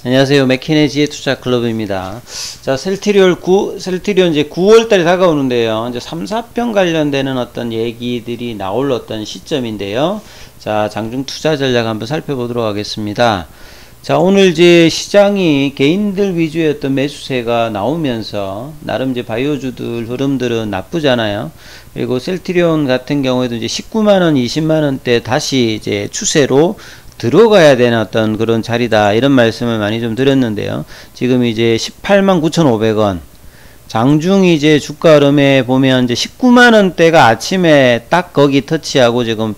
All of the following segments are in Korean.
안녕하세요. 맥키네지의 투자 클럽입니다. 자, 셀트리온 이제 9월달이 다가오는데요. 이제 3, 4평 관련되는 어떤 얘기들이 나올 어떤 시점인데요. 자, 장중 투자 전략 한번 살펴보도록 하겠습니다. 자, 오늘 이제 시장이 개인들 위주의 어떤 매수세가 나오면서 나름 이제 바이오주들 흐름들은 나쁘잖아요. 그리고 셀트리온 같은 경우에도 이제 19만원, 20만원대 다시 이제 추세로 들어가야 되는 어떤 그런 자리다, 이런 말씀을 많이 좀 드렸는데요. 지금 이제 18만 9,500원 장중 이제 주가 흐름에 보면 이제 19만원대가 아침에 딱 거기 터치하고 지금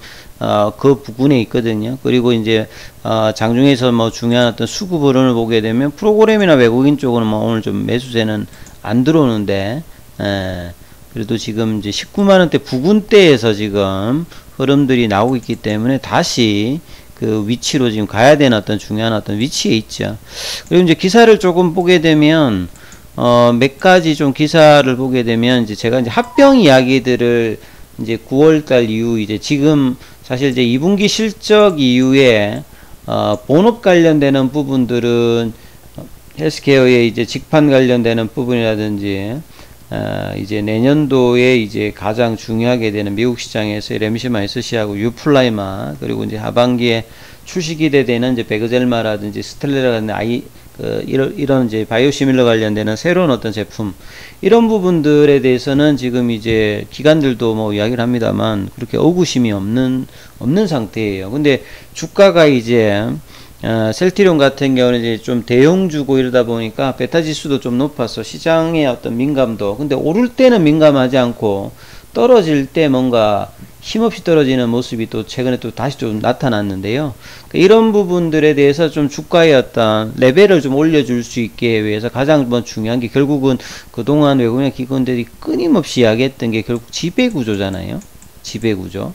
그 부근에 있거든요. 그리고 이제 장중에서 뭐 중요한 어떤 수급 흐름을 보게 되면 프로그램이나 외국인 쪽은 뭐 오늘 좀 매수세는 안 들어오는데, 그래도 지금 이제 19만원대 부근대에서 지금 흐름들이 나오고 있기 때문에 다시 그 위치로 지금 가야 되는 어떤 중요한 어떤 위치에 있죠. 그리고 이제 기사를 조금 보게 되면 몇 가지 좀 기사를 보게 되면 이제 제가 이제 합병 이야기들을 이제 9월달 이후 이제 지금 사실 이제 2분기 실적 이후에 본업 관련되는 부분들은 헬스케어의 이제 직판 관련되는 부분이라든지 이제 내년도에 이제 가장 중요하게 되는 미국 시장에서 램시마 SC하고 유플라이마, 그리고 이제 하반기에 출시 기대되는 이제 베그젤마라든지 스텔레라 같은 이런 이제 바이오시밀러 관련되는 새로운 어떤 제품, 이런 부분들에 대해서는 지금 이제 기관들도 뭐 이야기를 합니다만 그렇게 의구심이 없는 상태예요. 근데 주가가 이제 셀트리온 같은 경우는 이제 좀 대형주고 이러다 보니까 베타 지수도 좀 높아서 시장의 어떤 민감도, 근데 오를 때는 민감하지 않고 떨어질 때 뭔가 힘없이 떨어지는 모습이 또 최근에 또 다시 좀 나타났는데요. 이런 부분들에 대해서 좀 주가의 어떤 레벨을 좀 올려줄 수 있게 위해서 가장 뭐 중요한 게 결국은 그동안 외국인 기관들이 끊임없이 이야기했던 게 결국 지배구조잖아요. 지배구조.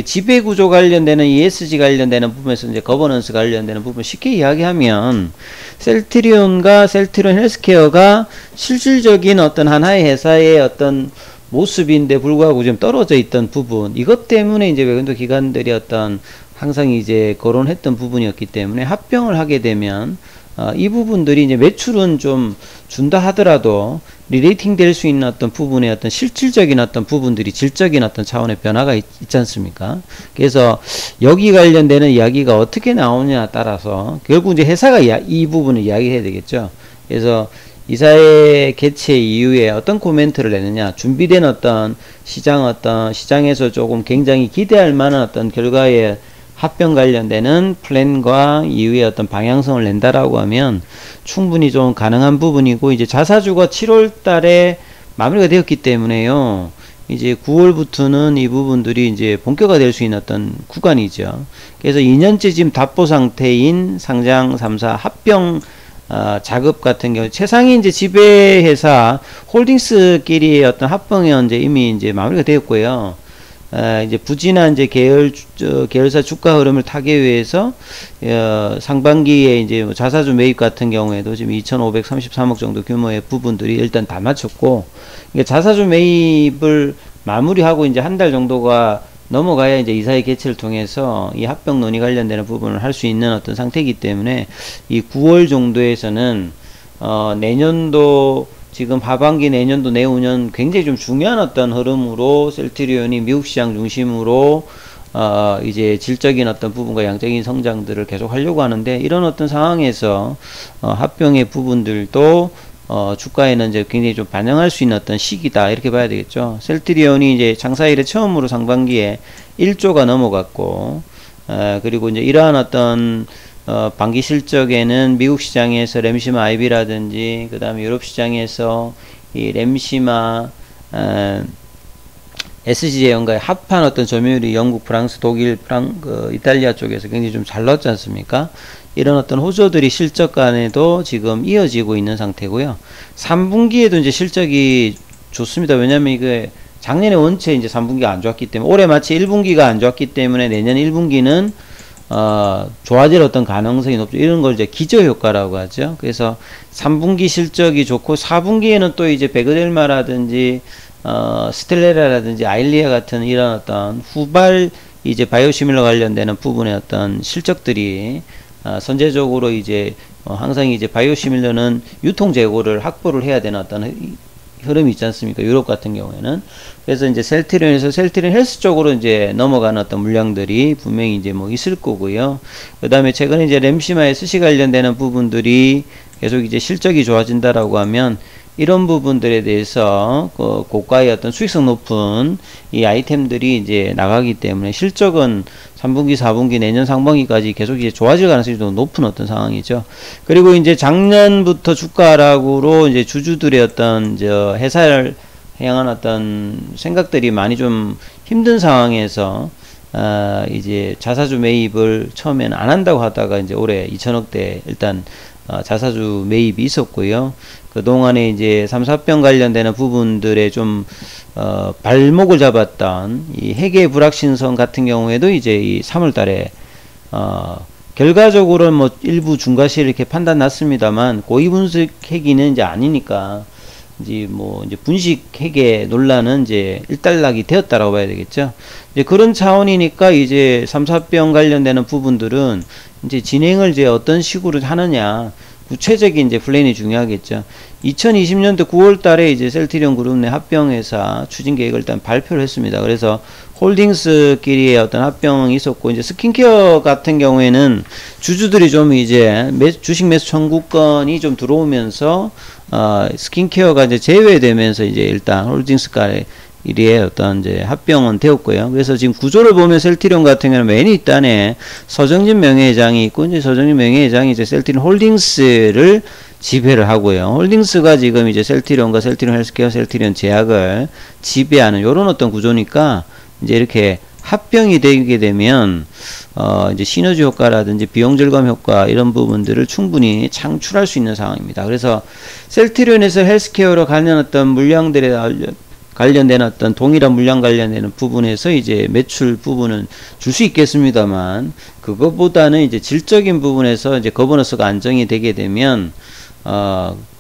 지배구조 관련되는 ESG 관련되는 부분에서 이제 거버넌스 관련되는 부분 쉽게 이야기하면 셀트리온과 셀트리온 헬스케어가 실질적인 어떤 하나의 회사의 어떤 모습인데 불구하고 좀 떨어져 있던 부분, 이것 때문에 이제 외국인 기관들이 어떤 항상 이제 거론했던 부분이었기 때문에 합병을 하게 되면 이 부분들이 이제 매출은 좀 준다 하더라도 리레이팅 될 수 있는 어떤 부분의 어떤 실질적인 어떤 부분들이 질적인 어떤 차원의 변화가 있지 않습니까? 그래서 여기 관련되는 이야기가 어떻게 나오냐에 따라서 결국 이제 회사가 이 부분을 이야기해야 되겠죠. 그래서 이사회 개최 이후에 어떤 코멘트를 내느냐, 준비된 어떤 시장에서 조금 굉장히 기대할 만한 어떤 결과의 합병 관련되는 플랜과 이후에 어떤 방향성을 낸다라고 하면 충분히 좀 가능한 부분이고, 이제 자사주가 7월 달에 마무리가 되었기 때문에요. 이제 9월부터는 이 부분들이 이제 본격화 될 수 있는 어떤 구간이죠. 그래서 2년째 지금 답보 상태인 상장 3사 합병 작업 같은 경우 최상위 이제 지배회사 홀딩스끼리의 어떤 합병이 이제 이미 이제 마무리가 되었고요. 이제 부진한 이제 계열사 주가 흐름을 타기 위해서 상반기에 이제 자사주 매입 같은 경우에도 지금 2,533억 정도 규모의 부분들이 일단 다 마쳤고, 자사주 매입을 마무리하고 이제 한 달 정도가 넘어가야 이제 이사회 개최를 통해서 이 합병 논의 관련되는 부분을 할 수 있는 어떤 상태이기 때문에 이 9월 정도에서는 내년도 지금 하반기 내년도 내후년 굉장히 좀 중요한 어떤 흐름으로 셀트리온이 미국 시장 중심으로 이제 질적인 어떤 부분과 양적인 성장들을 계속 하려고 하는데, 이런 어떤 상황에서 합병의 부분들도 주가에는 이제 굉장히 좀 반영할 수 있는 어떤 시기다, 이렇게 봐야 되겠죠. 셀트리온이 이제 장사 이래 처음으로 상반기에 1조가 넘어갔고, 그리고 이제 이러한 어떤 반기 실적에는 미국 시장에서 램시마 IB라든지 그 다음에 유럽 시장에서 이 램시마 SG제형과의 합한 어떤 점유율이 영국, 프랑스, 독일, 이탈리아 쪽에서 굉장히 좀 잘 나왔지 않습니까? 이런 어떤 호조들이 실적 간에도 지금 이어지고 있는 상태고요. 3분기에도 이제 실적이 좋습니다. 왜냐면 이게 작년에 원체 이제 3분기가 안 좋았기 때문에, 올해 마치 1분기가 안 좋았기 때문에 내년 1분기는 좋아질 어떤 가능성이 높죠. 이런 걸 이제 기저효과라고 하죠. 그래서 3분기 실적이 좋고 4분기에는 또 이제 베그델마라든지 스텔레라라든지 아일리아 같은 이런 어떤 후발 이제 바이오시밀러 관련되는 부분의 어떤 실적들이 선제적으로 이제 항상 이제 바이오시밀러는 유통 재고를 확보를 해야 되는 어떤 흐름이 있지 않습니까? 유럽 같은 경우에는. 그래서 이제 셀트리온에서 셀트리온 헬스 쪽으로 이제 넘어가는 어떤 물량들이 분명히 이제 뭐 있을 거고요. 그 다음에 최근에 이제 램시마 SC 관련되는 부분들이 계속 이제 실적이 좋아진다라고 하면 이런 부분들에 대해서 고가의 어떤 수익성 높은 이 아이템들이 이제 나가기 때문에 실적은 3분기, 4분기, 내년 상반기까지 계속 이제 좋아질 가능성이 좀 높은 어떤 상황이죠. 그리고 이제 작년부터 주가 하락으로 이제 주주들의 어떤 회사를 향한 어떤 생각들이 많이 좀 힘든 상황에서 이제 자사주 매입을 처음에는 안 한다고 하다가 이제 올해 2천억대 일단 자사주 매입이 있었고요. 그동안에 이제 3, 4병 관련되는 부분들에 좀 발목을 잡았던 이 회계 불확실성 같은 경우에도 이제 이 3월 달에 결과적으로는 뭐 일부 중과실 이렇게 판단 났습니다만 고의 분석 회계는 이제 아니니까 이제 뭐 이제 분식 회계 논란은 이제 일단락이 되었다라고 봐야 되겠죠. 이제 그런 차원이니까 이제 3, 4병 관련되는 부분들은 이제 진행을 이제 어떤 식으로 하느냐 구체적인 이제 플랜이 중요하겠죠. 2020년도 9월 달에 이제 셀트리온 그룹 내 합병회사 추진 계획을 일단 발표를 했습니다. 그래서 홀딩스끼리의 어떤 합병이 있었고, 이제 스킨케어 같은 경우에는 주주들이 좀 이제 주식 매수 청구권이 좀 들어오면서, 스킨케어가 이제 제외되면서 이제 일단 홀딩스과의 일의 어떤 이제 합병은 되었고요. 그래서 지금 구조를 보면 셀트리온 같은 경우는 맨 윗단에 서정진 명예회장이 있고, 이제 서정진 명예회장이 이제 셀트리온 홀딩스를 지배를 하고요. 홀딩스가 지금 이제 셀트리온과 셀트리온 헬스케어, 셀트리온 제약을 지배하는 요런 어떤 구조니까 이제 이렇게 합병이 되게 되면 이제 시너지 효과라든지 비용 절감 효과 이런 부분들을 충분히 창출할 수 있는 상황입니다. 그래서 셀트리온에서 헬스케어로 관련 어떤 물량들에 관련된 어떤 동일한 물량 관련되는 부분에서 이제 매출 부분은 줄 수 있겠습니다만, 그것보다는 이제 질적인 부분에서 이제 거버넌스가 안정이 되게 되면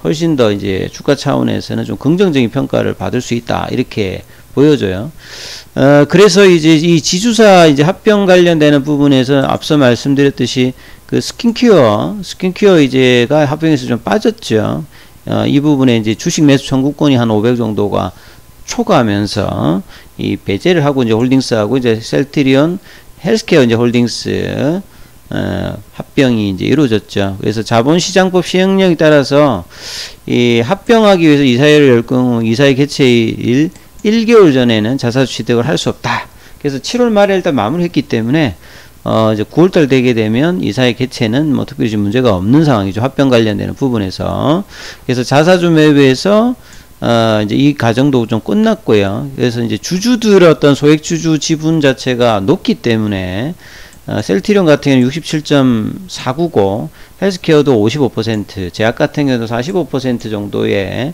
훨씬 더 이제 주가 차원에서는 좀 긍정적인 평가를 받을 수 있다, 이렇게 보여져요. 그래서 이제 이 지주사 이제 합병 관련되는 부분에서 앞서 말씀드렸듯이 그 스킨케어 이제가 합병에서 좀 빠졌죠. 이 부분에 이제 주식 매수 청구권이 한 500 정도가 초과하면서 이 배제를 하고 이제 홀딩스하고 이제 셀트리온 헬스케어 이제 홀딩스 합병이 이제 이루어졌죠. 그래서 자본시장법 시행령에 따라서 이 합병하기 위해서 이사회를 열 경우 이사회 개최일 1개월 전에는 자사주 취득을 할 수 없다. 그래서 7월 말에 일단 마무리했기 때문에 이제 9월달 되게 되면 이사회 개최는 뭐 특별히 지금 문제가 없는 상황이죠. 합병 관련되는 부분에서. 그래서 자사주 매입에서 이제 이 과정도 좀 끝났고요. 그래서 이제 주주들의 어떤 소액주주 지분 자체가 높기 때문에 셀트리온 같은 경우는 67.499, 헬스케어도 55%, 제약 같은 경우도 45% 정도의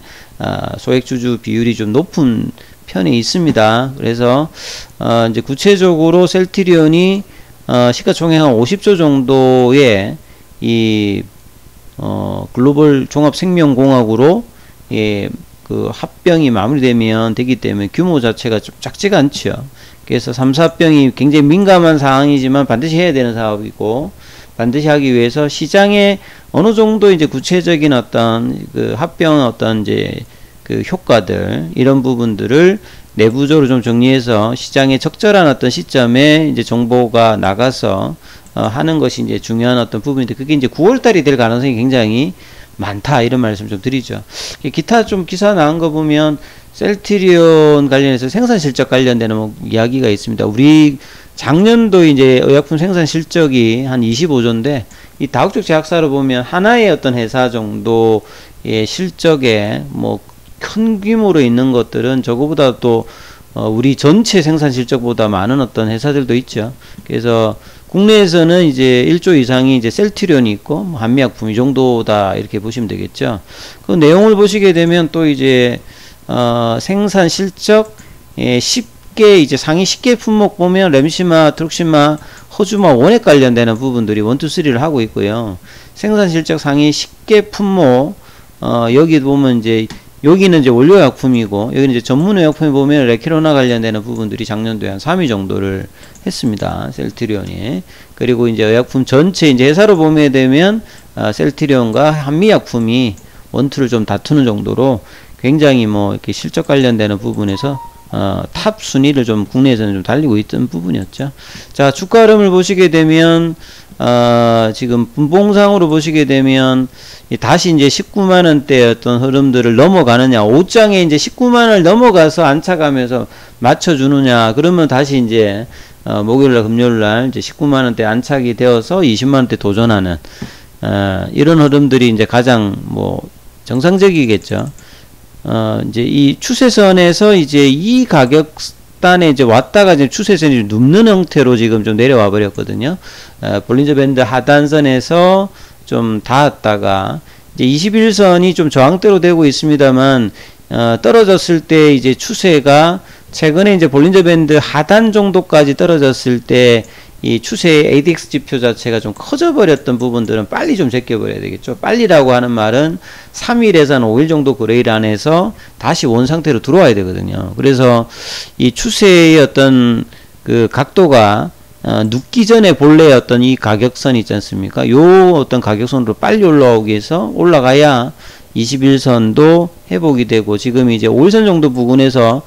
소액주주 비율이 좀 높은 편에 있습니다. 그래서 이제 구체적으로 셀트리온이 시가총액 한 50조 정도의 이 글로벌 종합생명공학으로 그 합병이 마무리되면 되기 때문에 규모 자체가 좀 작지가 않죠. 그래서 3, 4병이 굉장히 민감한 상황이지만 반드시 해야 되는 사업이고, 반드시 하기 위해서 시장에 어느 정도 이제 구체적인 어떤 그 합병 어떤 이제 그 효과들 이런 부분들을 내부적으로 좀 정리해서 시장에 적절한 어떤 시점에 이제 정보가 나가서 하는 것이 이제 중요한 어떤 부분인데, 그게 이제 9월달이 될 가능성이 굉장히 많다, 이런 말씀 좀 드리죠. 기타 좀 기사 나온 거 보면 셀트리온 관련해서 생산 실적 관련되는 뭐 이야기가 있습니다. 우리 작년도 이제 의약품 생산 실적이 한 25조인데 이 다국적 제약사로 보면 하나의 어떤 회사 정도의 실적에 뭐 큰 규모로 있는 것들은 저거보다 또 우리 전체 생산 실적보다 많은 어떤 회사들도 있죠. 그래서 국내에서는 이제 1조 이상이 이제 셀트리온이 있고 한미약품 이 정도다, 이렇게 보시면 되겠죠. 그 내용을 보시게 되면 또 이제 생산 실적 10개 이제 상위 10개 품목 보면 램시마, 트룩시마, 허주마, 원액 관련되는 부분들이 1, 2, 3를 하고 있고요. 생산 실적 상위 10개 품목 여기 보면 이제 여기는 이제 원료약품이고 여기는 이제 전문의약품에 보면 레키로나 관련되는 부분들이 작년도에 한 3위 정도를 했습니다. 셀트리온이. 그리고 이제 의약품 전체 이제 회사로 보게 되면 셀트리온과 한미약품이 원투를 좀 다투는 정도로 굉장히 뭐 이렇게 실적 관련되는 부분에서 탑 순위를 좀 국내에서는 좀 달리고 있던 부분이었죠. 자, 주가 흐름을 보시게 되면 지금 분봉상으로 보시게 되면 다시 이제 19만원대 어떤 흐름들을 넘어가느냐, 5장에 이제 19만원을 넘어가서 안착하면서 맞춰주느냐, 그러면 다시 이제 목요일날 금요일날 이제 19만원대 안착이 되어서 20만원대 도전하는 이런 흐름들이 이제 가장 뭐 정상적이겠죠. 이제 이 추세선에서 이제 이 가격단에 이제 왔다가 이제 추세선이 눕는 형태로 지금 좀 내려와 버렸거든요. 볼린저 밴드 하단선에서 좀 닿았다가 이제 21선이 좀 저항대로 되고 있습니다만 떨어졌을 때 이제 추세가 최근에 이제 볼린저 밴드 하단 정도까지 떨어졌을 때 이 추세의 ADX 지표 자체가 좀 커져 버렸던 부분들은 빨리 좀 제껴 버려야 되겠죠. 빨리라고 하는 말은 3일에서 한 5일 정도 그레이란에서 다시 원 상태로 들어와야 되거든요. 그래서 이 추세의 어떤 그 각도가 눕기 전에 본래 어떤 이 가격선이 있지 않습니까? 요 어떤 가격선으로 빨리 올라오기 위해서 올라가야 21선도 회복이 되고, 지금 이제 5일선 정도 부근에서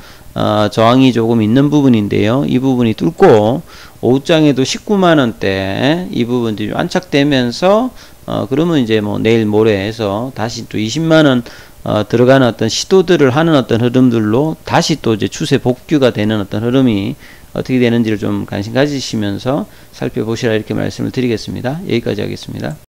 저항이 조금 있는 부분인데요. 이 부분이 뚫고 오후장에도 19만원대 이 부분들이 안착되면서 그러면 이제 뭐 내일 모레 해서 다시 또 20만원 들어가는 어떤 시도들을 하는 어떤 흐름들로 다시 또 이제 추세 복귀가 되는 어떤 흐름이 어떻게 되는지를 좀 관심 가지시면서 살펴보시라, 이렇게 말씀을 드리겠습니다. 여기까지 하겠습니다.